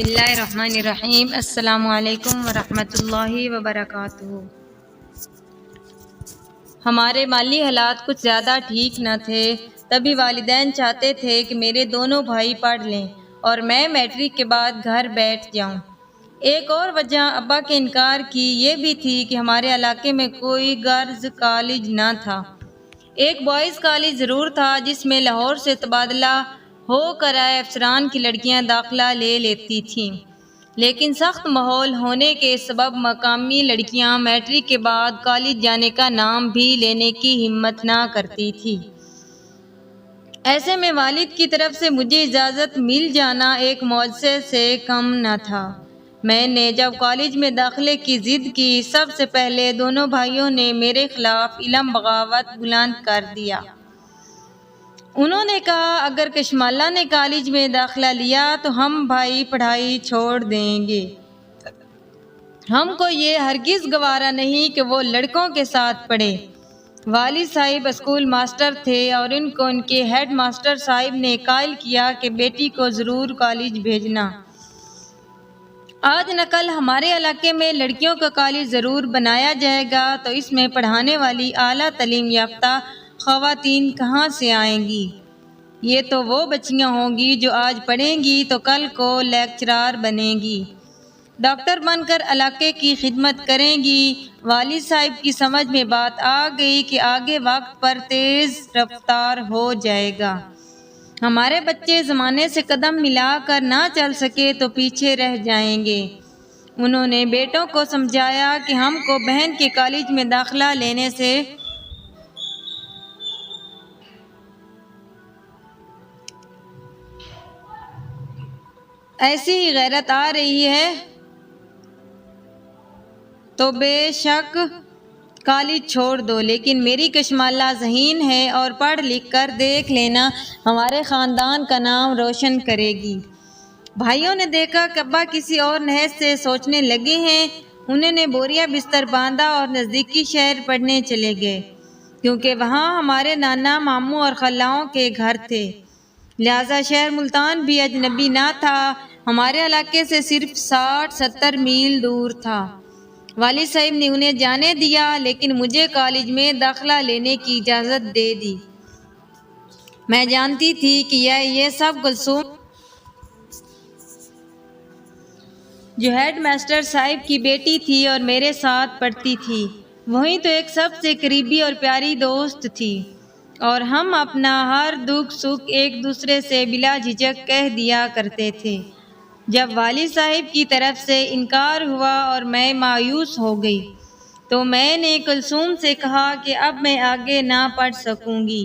اللہ الرحمن الرحیم۔ السلام علیکم ورحمۃ اللہ وبرکاتہ۔ ہمارے مالی حالات کچھ زیادہ ٹھیک نہ تھے، تبھی والدین چاہتے تھے کہ میرے دونوں بھائی پڑھ لیں اور میں میٹرک کے بعد گھر بیٹھ جاؤں۔ ایک اور وجہ ابا کے انکار کی یہ بھی تھی کہ ہمارے علاقے میں کوئی گرلز کالج نہ تھا۔ ایک بوائز کالج ضرور تھا جس میں لاہور سے تبادلہ ہو کر آئے افسران کی لڑکیاں داخلہ لے لیتی تھیں، لیکن سخت ماحول ہونے کے سبب مقامی لڑکیاں میٹرک کے بعد کالج جانے کا نام بھی لینے کی ہمت نہ کرتی تھیں۔ ایسے میں والد کی طرف سے مجھے اجازت مل جانا ایک معجزے سے کم نہ تھا۔ میں نے جب کالج میں داخلے کی ضد کی، سب سے پہلے دونوں بھائیوں نے میرے خلاف علم بغاوت بلند کر دیا۔ انہوں نے کہا اگر کشمالہ نے کالج میں داخلہ لیا تو ہم بھائی پڑھائی چھوڑ دیں گے۔ ہم کو یہ ہرگز گوارا نہیں کہ وہ لڑکوں کے ساتھ پڑھے۔ والد صاحب اسکول ماسٹر تھے اور ان کو ان کے ہیڈ ماسٹر صاحب نے قائل کیا کہ بیٹی کو ضرور کالج بھیجنا۔ آج نقل ہمارے علاقے میں لڑکیوں کا کالج ضرور بنایا جائے گا تو اس میں پڑھانے والی اعلیٰ تعلیم یافتہ خواتین کہاں سے آئیں گی؟ یہ تو وہ بچیاں ہوں گی جو آج پڑھیں گی تو کل کو لیکچرار بنیں گی، ڈاکٹر بن کر علاقے کی خدمت کریں گی۔ والد صاحب کی سمجھ میں بات آ گئی کہ آگے وقت پر تیز رفتار ہو جائے گا، ہمارے بچے زمانے سے قدم ملا کر نہ چل سکے تو پیچھے رہ جائیں گے۔ انہوں نے بیٹوں کو سمجھایا کہ ہم کو بہن کے کالج میں داخلہ لینے سے ایسی ہی غیرت آ رہی ہے تو بے شک کالج چھوڑ دو، لیکن میری کشمالہ ذہین ہے اور پڑھ لکھ کر دیکھ لینا ہمارے خاندان کا نام روشن کرے گی۔ بھائیوں نے دیکھا کہ ابا کسی اور نہج سے سوچنے لگے ہیں، انہوں نے بوریا بستر باندھا اور نزدیکی شہر پڑھنے چلے گئے، کیونکہ وہاں ہمارے نانا ماموں اور خلاؤں کے گھر تھے، لہٰذا شہر ملتان بھی اجنبی نہ تھا، ہمارے علاقے سے صرف 60-70 میل دور تھا۔ والد صاحب نے انہیں جانے دیا، لیکن مجھے کالج میں داخلہ لینے کی اجازت دے دی۔ میں جانتی تھی کہ یہ سب کلثوم جو ہیڈ ماسٹر صاحب کی بیٹی تھی اور میرے ساتھ پڑھتی تھی، وہی تو ایک سب سے قریبی اور پیاری دوست تھی، اور ہم اپنا ہر دکھ سکھ ایک دوسرے سے بلا جھجک کہہ دیا کرتے تھے۔ جب والد صاحب کی طرف سے انکار ہوا اور میں مایوس ہو گئی تو میں نے کلثوم سے کہا کہ اب میں آگے نہ پڑھ سکوں گی،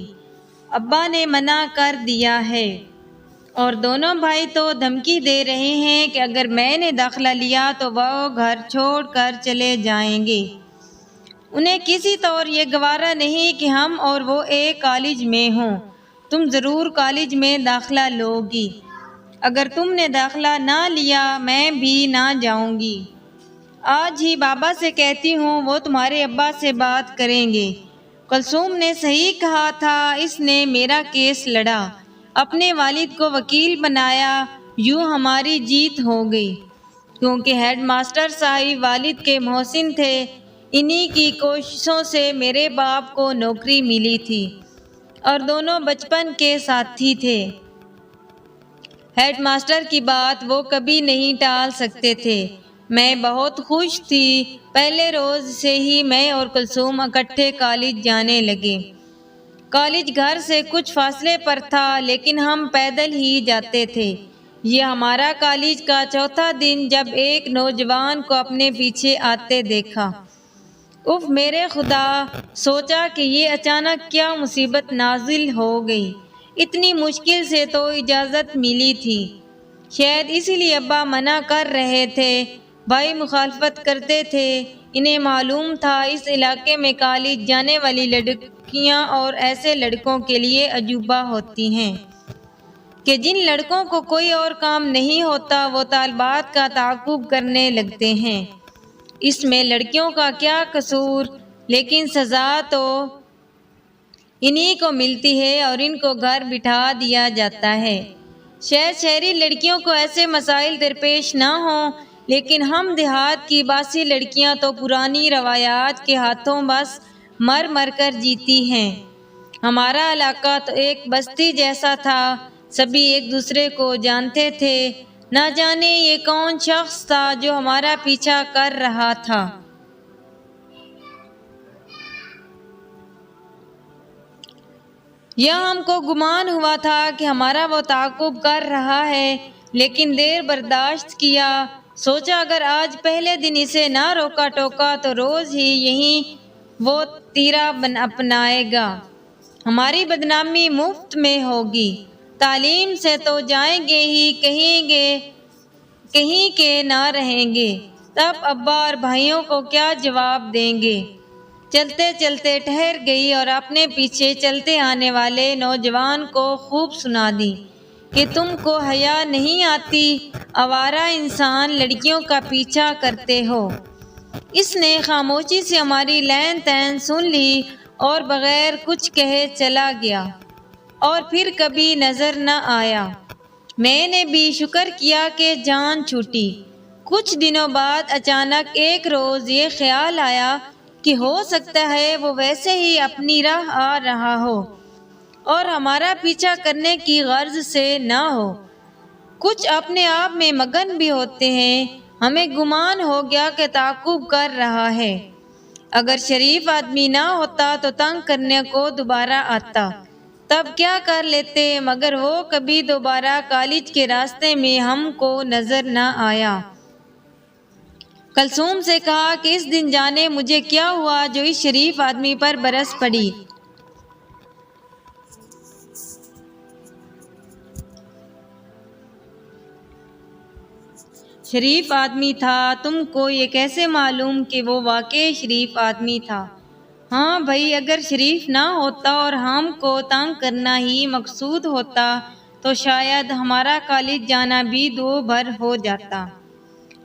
ابا نے منع کر دیا ہے، اور دونوں بھائی تو دھمکی دے رہے ہیں کہ اگر میں نے داخلہ لیا تو وہ گھر چھوڑ کر چلے جائیں گے۔ انہیں کسی طور یہ گوارا نہیں کہ ہم اور وہ ایک کالج میں ہوں۔ تم ضرور کالج میں داخلہ لو گی، اگر تم نے داخلہ نہ لیا میں بھی نہ جاؤں گی۔ آج ہی بابا سے کہتی ہوں، وہ تمہارے ابا سے بات کریں گے۔ کلثوم نے صحیح کہا تھا، اس نے میرا کیس لڑا، اپنے والد کو وکیل بنایا، یوں ہماری جیت ہو گئی، کیونکہ ہیڈ ماسٹر صاحب والد کے محسن تھے، انہی کی کوششوں سے میرے باپ کو نوکری ملی تھی، اور دونوں بچپن کے ساتھی تھے۔ ہیڈ ماسٹر کی بات وہ کبھی نہیں ٹال سکتے تھے۔ میں بہت خوش تھی، پہلے روز سے ہی میں اور کلثوم اکٹھے کالج جانے لگے۔ کالج گھر سے کچھ فاصلے پر تھا، لیکن ہم پیدل ہی جاتے تھے۔ یہ ہمارا کالج کا چوتھا دن جب ایک نوجوان کو اپنے پیچھے آتے دیکھا۔ اف میرے خدا، سوچا کہ یہ اچانک کیا مصیبت نازل ہو گئی، اتنی مشکل سے تو اجازت ملی تھی، شاید اسی لیے ابا منع کر رہے تھے، بھائی مخالفت کرتے تھے، انہیں معلوم تھا اس علاقے میں کالج جانے والی لڑکیاں اور ایسے لڑکوں کے لیے عجوبہ ہوتی ہیں کہ جن لڑکوں کو کوئی اور کام نہیں ہوتا وہ طالبات کا تعاقب کرنے لگتے ہیں۔ اس میں لڑکیوں کا کیا قصور، لیکن سزا تو انہی کو ملتی ہے اور ان کو گھر بٹھا دیا جاتا ہے۔ شاید شہری لڑکیوں کو ایسے مسائل درپیش نہ ہوں، لیکن ہم دیہات کی باسی لڑکیاں تو پرانی روایات کے ہاتھوں بس مر مر کر جیتی ہیں۔ ہمارا علاقہ تو ایک بستی جیسا تھا، سبھی ایک دوسرے کو جانتے تھے۔ نہ جانے یہ کون شخص تھا جو ہمارا پیچھا کر رہا تھا۔ یا ہم کو گمان ہوا تھا کہ ہمارا وہ تعاقب کر رہا ہے، لیکن دیر برداشت کیا۔ سوچا اگر آج پہلے دن اسے نہ روکا ٹوکا تو روز ہی یہیں وہ تیرا اپنائے گا، ہماری بدنامی مفت میں ہوگی۔ تعلیم سے تو جائیں گے ہی، کہیں کے نہ رہیں گے، تب ابا اور بھائیوں کو کیا جواب دیں گے؟ چلتے چلتے ٹھہر گئی اور اپنے پیچھے چلتے آنے والے نوجوان کو خوب سنا دی کہ تم کو حیا نہیں آتی، آوارہ انسان لڑکیوں کا پیچھا کرتے ہو۔ اس نے خاموشی سے ہماری لین تین سن لی اور بغیر کچھ کہے چلا گیا اور پھر کبھی نظر نہ آیا۔ میں نے بھی شکر کیا کہ جان چھوٹی۔ کچھ دنوں بعد اچانک ایک روز یہ خیال آیا کہ ہو سکتا ہے وہ ویسے ہی اپنی راہ آ رہا ہو اور ہمارا پیچھا کرنے کی غرض سے نہ ہو۔ کچھ اپنے آپ میں مگن بھی ہوتے ہیں۔ ہمیں گمان ہو گیا کہ تعاقب کر رہا ہے۔ اگر شریف آدمی نہ ہوتا تو تنگ کرنے کو دوبارہ آتا، تب کیا کر لیتے، مگر وہ کبھی دوبارہ کالج کے راستے میں ہم کو نظر نہ آیا۔ کلثوم سے کہا کہ اس دن جانے مجھے کیا ہوا جو اس شریف آدمی پر برس پڑی۔ شریف آدمی تھا، تم کو یہ کیسے معلوم کہ وہ واقعی شریف آدمی تھا؟ ہاں بھائی، اگر شریف نہ ہوتا اور ہم کو تنگ کرنا ہی مقصود ہوتا تو شاید ہمارا کالج جانا بھی دو بھر ہو جاتا۔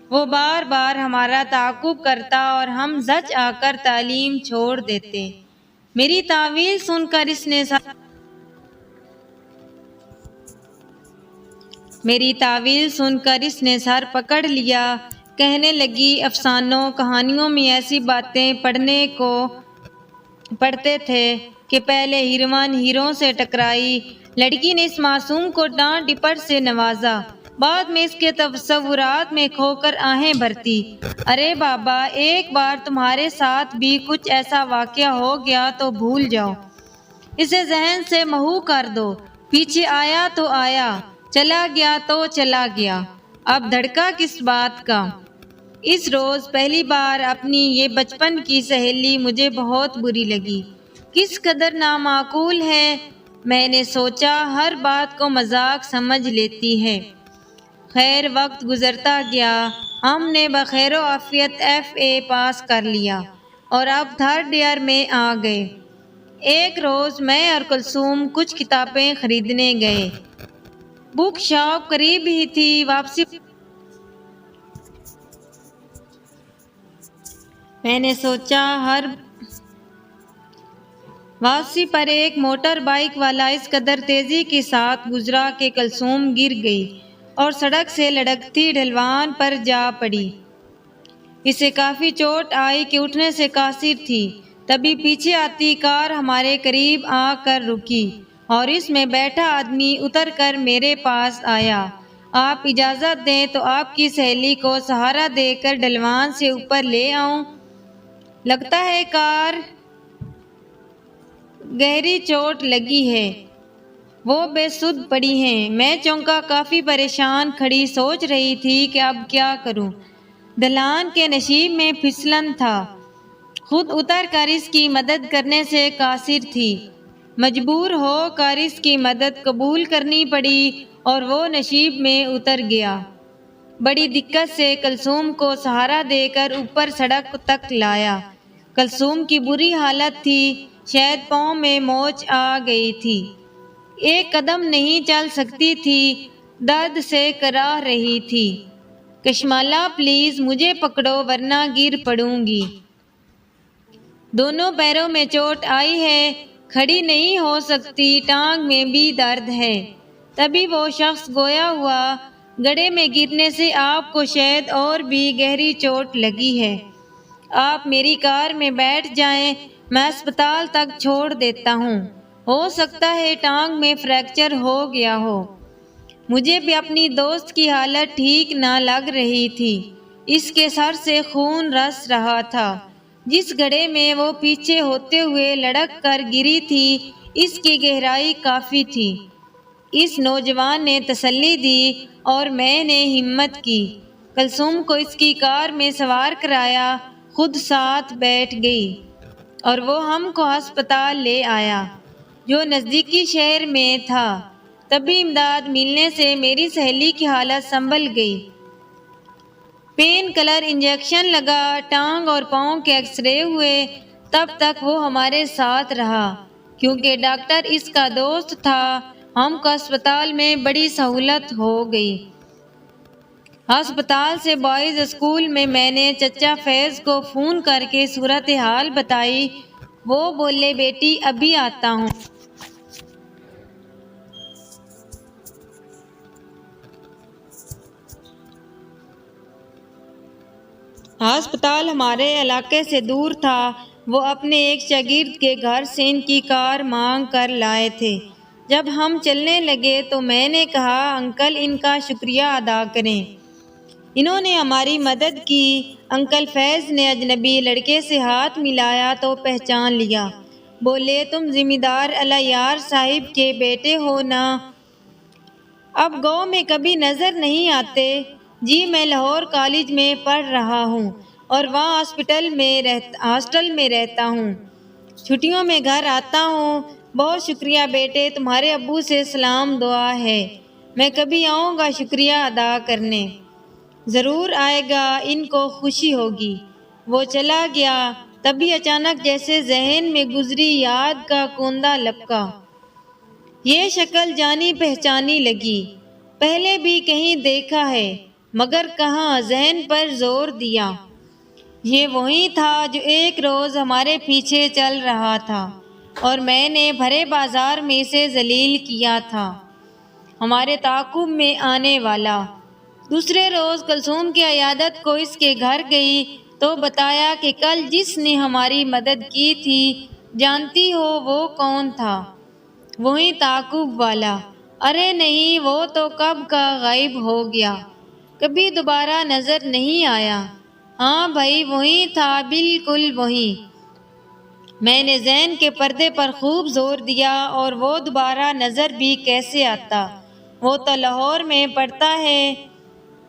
وہ بار بار ہمارا تعاقب کرتا اور ہم زچ آ کر تعلیم چھوڑ دیتے۔ میری تعویل سن کر اس نے سر پکڑ لیا۔ کہنے لگی، افسانوں کہانیوں میں ایسی باتیں پڑھتے تھے کہ پہلے ہیروئن ہیرو سے ٹکرائی، لڑکی نے اس معصوم کو ڈانٹ ڈپٹ سے نوازا، بعد میں اس کے تصورات میں کھو کر آہیں بھرتی۔ ارے بابا، ایک بار تمہارے ساتھ بھی کچھ ایسا واقعہ ہو گیا تو بھول جاؤ، اسے ذہن سے محو کر دو۔ پیچھے آیا تو آیا، چلا گیا تو چلا گیا، اب دھڑکا کس بات کا؟ اس روز پہلی بار اپنی یہ بچپن کی سہیلی مجھے بہت بری لگی۔ کس قدر نامعقول ہے، میں نے سوچا، ہر بات کو مذاق سمجھ لیتی ہے۔ خیر، وقت گزرتا گیا، ہم نے بخیر و عافیت FA پاس کر لیا اور اب تھرڈ ایئر میں آ گئے۔ ایک روز میں اور کلثوم کچھ کتابیں خریدنے گئے۔ بک شاپ قریب ہی تھی۔ میں نے سوچا واپسی پر ایک موٹر بائیک والا اس قدر تیزی کے ساتھ گزرا کہ کلثوم گر گئی اور سڑک سے لڑکتی ڈھلوان پر جا پڑی۔ اسے کافی چوٹ آئی کہ اٹھنے سے قاصر تھی۔ تبھی پیچھے آتی کار ہمارے قریب آ کر رکی اور اس میں بیٹھا آدمی اتر کر میرے پاس آیا۔ آپ اجازت دیں تو آپ کی سہیلی کو سہارا دے کر ڈھلوان سے اوپر لے آؤں؟ لگتا ہے کار گہری چوٹ لگی ہے، وہ بے سدھ پڑی ہیں۔ میں چونکا، کافی پریشان کھڑی سوچ رہی تھی کہ اب کیا کروں۔ ڈھلان کے نشیب میں پھسلن تھا، خود اتر کر اس کی مدد کرنے سے قاصر تھی۔ مجبور ہو کر اس کی مدد قبول کرنی پڑی اور وہ نشیب میں اتر گیا۔ بڑی دقت سے کلثوم کو سہارا دے کر اوپر سڑک تک لایا۔ کلثوم کی بری حالت تھی، شاید پاؤں میں موچ آ گئی تھی، ایک قدم نہیں چل سکتی تھی، درد سے کراہ رہی تھی۔ کشمالہ پلیز مجھے پکڑو ورنہ گر پڑوں گی۔ دونوں پیروں میں چوٹ آئی ہے، کھڑی نہیں ہو سکتی، ٹانگ میں بھی درد ہے۔ تبھی وہ شخص گویا ہوا، گڑھے میں گرنے سے آپ کو شاید اور بھی گہری چوٹ لگی ہے۔ آپ میری کار میں بیٹھ جائیں، میں اسپتال تک چھوڑ دیتا ہوں۔ ہو سکتا ہے ٹانگ میں فریکچر ہو گیا ہو۔ مجھے بھی اپنی دوست کی حالت ٹھیک نہ لگ رہی تھی۔ اس کے سر سے خون رس رہا تھا۔ جس گڑھے میں وہ پیچھے ہوتے ہوئے لڑک کر گری تھی، اس کی گہرائی کافی تھی۔ اس نوجوان نے تسلی دی اور میں نے ہمت کی۔ کلثوم کو اس کی کار میں سوار کرایا، خود ساتھ بیٹھ گئی اور وہ ہم کو ہسپتال لے آیا، جو نزدیکی شہر میں تھا۔ طبی امداد ملنے سے میری سہیلی کی حالت سنبھل گئی۔ پین کلر انجیکشن لگا، ٹانگ اور پاؤں کے ایکس رے ہوئے۔ تب تک وہ ہمارے ساتھ رہا، کیونکہ ڈاکٹر اس کا دوست تھا۔ ہم کو اسپتال میں بڑی سہولت ہو گئی۔ ہسپتال سے بوائز اسکول میں نے چچا فیض کو فون کر کے صورتحال بتائی۔ وہ بولے، بیٹی ابھی آتا ہوں۔ ہسپتال ہمارے علاقے سے دور تھا۔ وہ اپنے ایک شاگرد کے گھر سے ان کی کار مانگ کر لائے تھے۔ جب ہم چلنے لگے تو میں نے کہا، انکل ان کا شکریہ ادا کریں، انہوں نے ہماری مدد کی۔ انکل فیض نے اجنبی لڑکے سے ہاتھ ملایا تو پہچان لیا۔ بولے، تم ذمہ دار الیار صاحب کے بیٹے ہو نا؟ اب گاؤں میں کبھی نظر نہیں آتے؟ جی، میں لاہور کالج میں پڑھ رہا ہوں اور وہاں ہاسٹل میں رہتا ہوں۔ چھٹیوں میں گھر آتا ہوں۔ بہت شکریہ بیٹے، تمہارے ابو سے سلام دعا ہے۔ میں کبھی آؤں گا شکریہ ادا کرنے۔ ضرور آئے گا، ان کو خوشی ہوگی۔ وہ چلا گیا۔ تبھی اچانک جیسے ذہن میں گزری یاد کا کوندا لپکا۔ یہ شکل جانی پہچانی لگی، پہلے بھی کہیں دیکھا ہے، مگر کہاں؟ ذہن پر زور دیا۔ یہ وہی تھا جو ایک روز ہمارے پیچھے چل رہا تھا اور میں نے بھرے بازار میں اسے ذلیل کیا تھا، ہمارے تعاقب میں آنے والا۔ دوسرے روز کلثوم کی عیادت کو اس کے گھر گئی تو بتایا کہ کل جس نے ہماری مدد کی تھی، جانتی ہو وہ کون تھا؟ وہی تعاقب والا۔ ارے نہیں، وہ تو کب کا غائب ہو گیا، کبھی دوبارہ نظر نہیں آیا۔ ہاں بھائی، وہی تھا، بالکل وہی۔ میں نے ذہن کے پردے پر خوب زور دیا، اور وہ دوبارہ نظر بھی کیسے آتا؟ وہ تو لاہور میں پڑھتا ہے،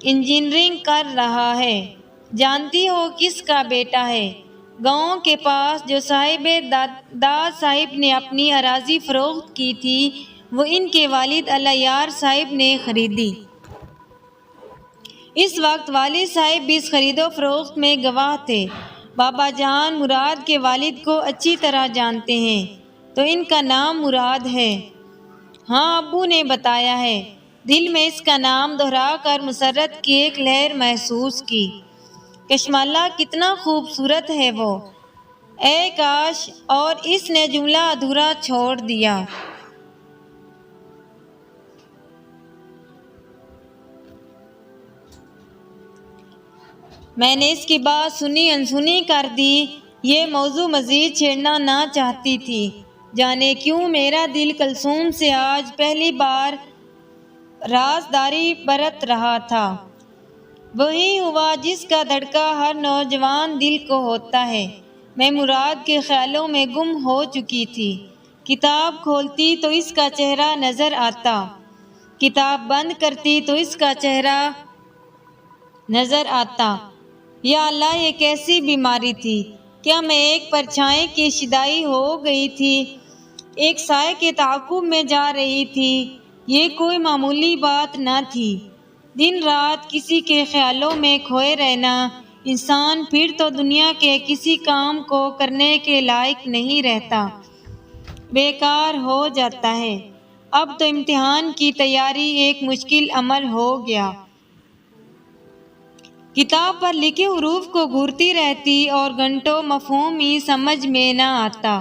انجینئرنگ کر رہا ہے۔ جانتی ہو کس کا بیٹا ہے؟ گاؤں کے پاس جو صاحب داد صاحب نے اپنی اراضی فروخت کی تھی، وہ ان کے والد الیار صاحب نے خریدی۔ اس وقت والد صاحب بھی اس خرید و فروخت میں گواہ تھے۔ بابا جان مراد کے والد کو اچھی طرح جانتے ہیں، تو ان کا نام مراد ہے؟ ہاں، ابو نے بتایا ہے۔ دل میں اس کا نام دہرا کر مسرت کی ایک لہر محسوس کی۔ کشماللہ کتنا خوبصورت ہے وہ! اے کاش! اور اس نے جملہ ادھورا چھوڑ دیا۔ میں نے اس کی بات سنی انسنی کر دی۔ یہ موضوع مزید چھیڑنا نہ چاہتی تھی۔ جانے کیوں میرا دل کلثوم سے آج پہلی بار رازداری برت رہا تھا۔ وہی ہوا جس کا دھڑکا ہر نوجوان دل کو ہوتا ہے۔ میں مراد کے خیالوں میں گم ہو چکی تھی۔ کتاب کھولتی تو اس کا چہرہ نظر آتا، کتاب بند کرتی تو اس کا چہرہ نظر آتا۔ یا اللہ، یہ کیسی بیماری تھی! کیا میں ایک پرچھائی کی شیدائی ہو گئی تھی، ایک سائے کے تعاقب میں جا رہی تھی؟ یہ کوئی معمولی بات نہ تھی۔ دن رات کسی کے خیالوں میں کھوئے رہنا، انسان پھر تو دنیا کے کسی کام کو کرنے کے لائق نہیں رہتا، بیکار ہو جاتا ہے۔ اب تو امتحان کی تیاری ایک مشکل عمل ہو گیا۔ کتاب پر لکھے حروف کو گھورتی رہتی اور گھنٹوں مفہوم ہی سمجھ میں نہ آتا۔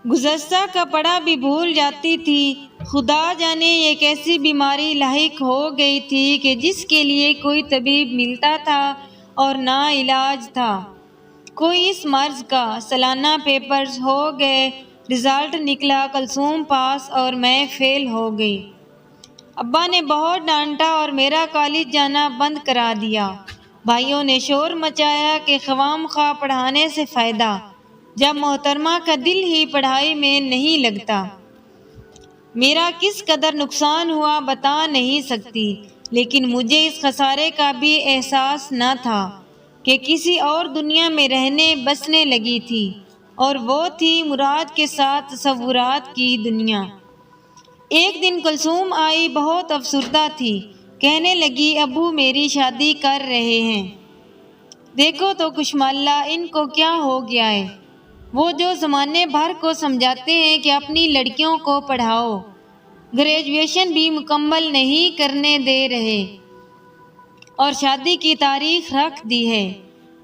گزشتہ کا پڑھا بھی بھول جاتی تھی۔ خدا جانے یہ کیسی بیماری لاحق ہو گئی تھی کہ جس کے لیے کوئی طبیب ملتا تھا اور نہ علاج تھا۔ کوئی اس مرض کا سالانہ پیپرز ہو گئے، رزلٹ نکلا، کلثوم پاس اور میں فیل ہو گئی۔ ابا نے بہت ڈانٹا اور میرا کالج جانا بند کرا دیا۔ بھائیوں نے شور مچایا کہ خواہ مخواہ پڑھانے سے فائدہ، جب محترمہ کا دل ہی پڑھائی میں نہیں لگتا۔ میرا کس قدر نقصان ہوا بتا نہیں سکتی، لیکن مجھے اس خسارے کا بھی احساس نہ تھا کہ کسی اور دنیا میں رہنے بسنے لگی تھی، اور وہ تھی مراد کے ساتھ تصورات کی دنیا۔ ایک دن کلثوم آئی، بہت افسردہ تھی۔ کہنے لگی ابو میری شادی کر رہے ہیں۔ دیکھو تو کشمالہ ان کو کیا ہو گیا ہے، وہ جو زمانے بھر کو سمجھاتے ہیں کہ اپنی لڑکیوں کو پڑھاؤ، گریجویشن بھی مکمل نہیں کرنے دے رہے اور شادی کی تاریخ رکھ دی ہے۔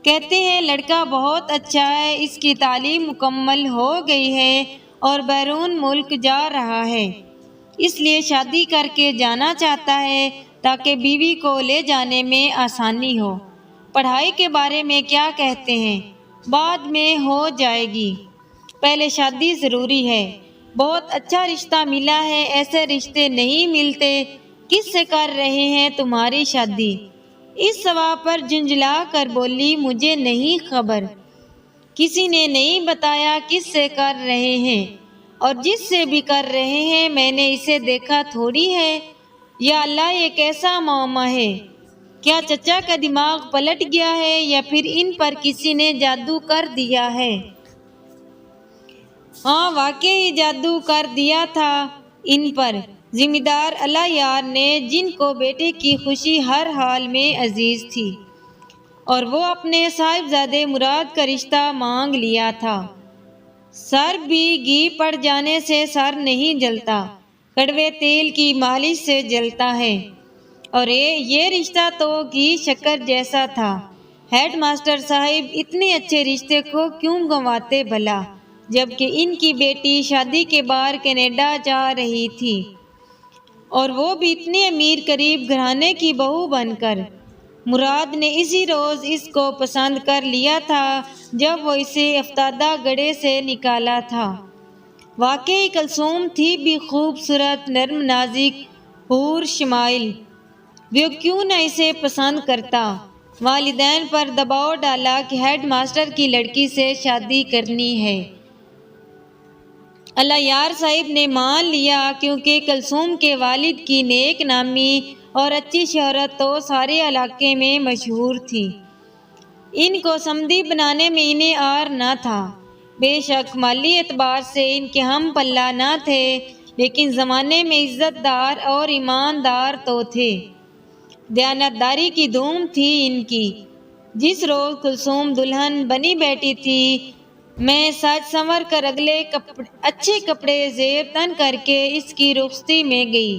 کہتے ہیں لڑکا بہت اچھا ہے، اس کی تعلیم مکمل ہو گئی ہے اور بیرون ملک جا رہا ہے، اس لیے شادی کر کے جانا چاہتا ہے تاکہ بیوی کو لے جانے میں آسانی ہو۔ پڑھائی کے بارے میں کیا کہتے ہیں؟ بعد میں ہو جائے گی، پہلے شادی ضروری ہے۔ بہت اچھا رشتہ ملا ہے، ایسے رشتے نہیں ملتے۔ کس سے کر رہے ہیں تمہاری شادی؟ اس سوال پر جھنجھلا کر بولی مجھے نہیں خبر، کسی نے نہیں بتایا کس سے کر رہے ہیں، اور جس سے بھی کر رہے ہیں میں نے اسے دیکھا تھوڑی ہے۔ یا اللہ یہ کیسا معاملہ ہے؟ کیا چچا کا دماغ پلٹ گیا ہے یا پھر ان پر کسی نے جادو کر دیا ہے؟ ہاں واقعی جادو کر دیا تھا ان پر، ذمہ دار اللہ یار نے، جن کو بیٹے کی خوشی ہر حال میں عزیز تھی، اور وہ اپنے صاحبزادے مراد کا رشتہ مانگ لیا تھا۔ سر بھی گھی پڑ جانے سے سر نہیں جلتا، کڑوے تیل کی مالش سے جلتا ہے، اور یہ رشتہ تو گھی شکر جیسا تھا۔ ہیڈ ماسٹر صاحب اتنے اچھے رشتے کو کیوں گنواتے بھلا، جبکہ ان کی بیٹی شادی کے بعد کینیڈا جا رہی تھی، اور وہ بھی اتنے امیر قریب گھرانے کی بہو بن کر۔ مراد نے اسی روز اس کو پسند کر لیا تھا جب وہ اسے افتادہ گڑھے سے نکالا تھا۔ واقعی کلثوم تھی بھی خوبصورت، نرم نازک، حور شمائل، وہ کیوں نہ اسے پسند کرتا۔ والدین پر دباؤ ڈالا کہ ہیڈ ماسٹر کی لڑکی سے شادی کرنی ہے۔ اللہ یار صاحب نے مان لیا، کیونکہ کلثوم کے والد کی نیک نامی اور اچھی شہرت تو سارے علاقے میں مشہور تھی۔ ان کو سمدھی بنانے میں انہیں عار نہ تھا۔ بے شک مالی اعتبار سے ان کے ہم پلہ نہ تھے، لیکن زمانے میں عزت دار اور ایماندار تو تھے۔ دیانت داری کی دھوم تھی ان کی۔ جس روز کلثوم دلہن بنی بیٹھی تھی، میں سج سنور کر اچھے کپڑے زیب تن کر کے اس کی رخصتی میں گئی۔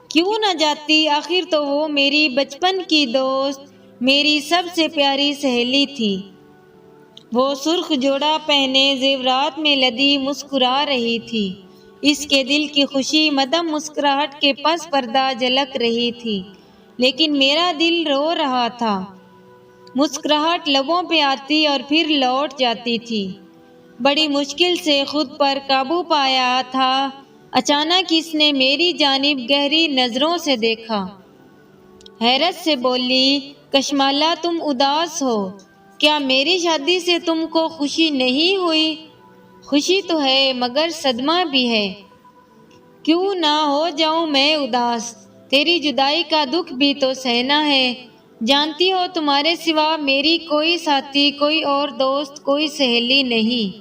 کیوں نہ جاتی، آخر تو وہ میری بچپن کی دوست، میری سب سے پیاری سہیلی تھی۔ وہ سرخ جوڑا پہنے زیورات میں لدی مسکرا رہی تھی، اس کے دل کی خوشی مدھم مسکراہٹ کے پس پردہ جھلک رہی تھی، لیکن میرا دل رو رہا تھا۔ مسکراہٹ لبوں پہ آتی اور پھر لوٹ جاتی تھی۔ بڑی مشکل سے خود پر قابو پایا تھا، اچانک اس نے میری جانب گہری نظروں سے دیکھا۔ حیرت سے بولی کشمالہ تم اداس ہو، کیا میری شادی سے تم کو خوشی نہیں ہوئی؟ خوشی تو ہے مگر صدمہ بھی ہے۔ کیوں نہ ہو جاؤں میں اداس، تیری جدائی کا دکھ بھی تو سہنا ہے۔ جانتی ہو تمہارے سوا میری کوئی ساتھی، کوئی اور دوست، کوئی سہیلی نہیں۔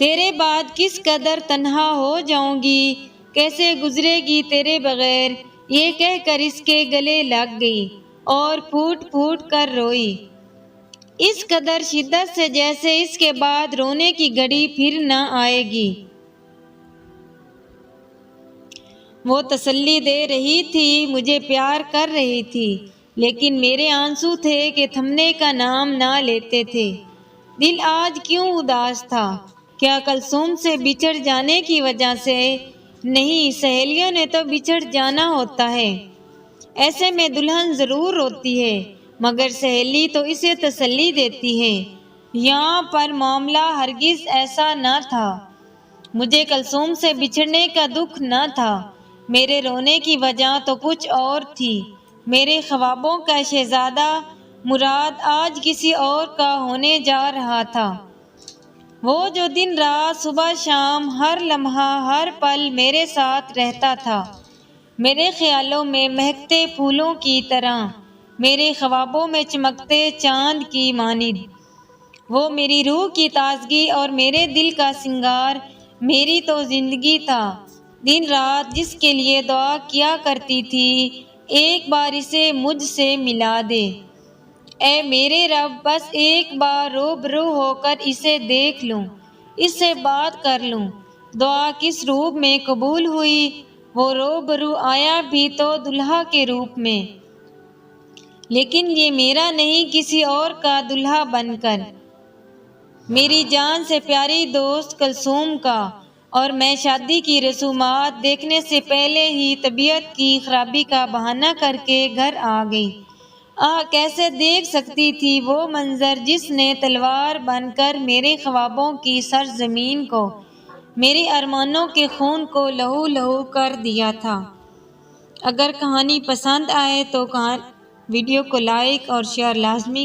تیرے بعد کس قدر تنہا ہو جاؤں گی، کیسے گزرے گی تیرے بغیر، یہ کہہ کر اس کے گلے لگ گئی اور پھوٹ پھوٹ کر روئی، اس قدر شدت سے جیسے اس کے بعد رونے کی گھڑی پھر نہ آئے گی۔ وہ تسلی دے رہی تھی، مجھے پیار کر رہی تھی، لیکن میرے آنسو تھے کہ تھمنے کا نام نہ لیتے تھے۔ دل آج کیوں اداس تھا؟ کیا کلثوم سے بچھڑ جانے کی وجہ سے؟ نہیں، سہیلیوں نے تو بچھڑ جانا ہوتا ہے، ایسے میں دلہن ضرور روتی ہے، مگر سہیلی تو اسے تسلی دیتی ہے۔ یہاں پر معاملہ ہرگز ایسا نہ تھا۔ مجھے کلثوم سے بچھڑنے کا دکھ نہ تھا، میرے رونے کی وجہ تو کچھ اور تھی۔ میرے خوابوں کا شہزادہ مراد آج کسی اور کا ہونے جا رہا تھا، وہ جو دن رات صبح شام ہر لمحہ ہر پل میرے ساتھ رہتا تھا، میرے خیالوں میں مہکتے پھولوں کی طرح، میرے خوابوں میں چمکتے چاند کی مانند۔ وہ میری روح کی تازگی اور میرے دل کا سنگار، میری تو زندگی تھا۔ دن رات جس کے لیے دعا کیا کرتی تھی، ایک بار اسے مجھ سے ملا دے اے میرے رب، بس ایک بار روبرو ہو کر اسے دیکھ لوں، اس سے بات کر لوں۔ دعا کس روپ میں قبول ہوئی؟ وہ روبرو آیا بھی تو دلہا کے روپ میں، لیکن یہ میرا نہیں، کسی اور کا دلہا بن کر، میری جان سے پیاری دوست کلثوم کا۔ اور میں شادی کی رسومات دیکھنے سے پہلے ہی طبیعت کی خرابی کا بہانہ کر کے گھر آ گئی۔ کیسے دیکھ سکتی تھی وہ منظر جس نے تلوار بن کر میرے خوابوں کی سرزمین کو، میرے ارمانوں کے خون کو لہو لہو کر دیا تھا۔ اگر کہانی پسند آئے تو ویڈیو کو لائک اور شیئر لازمی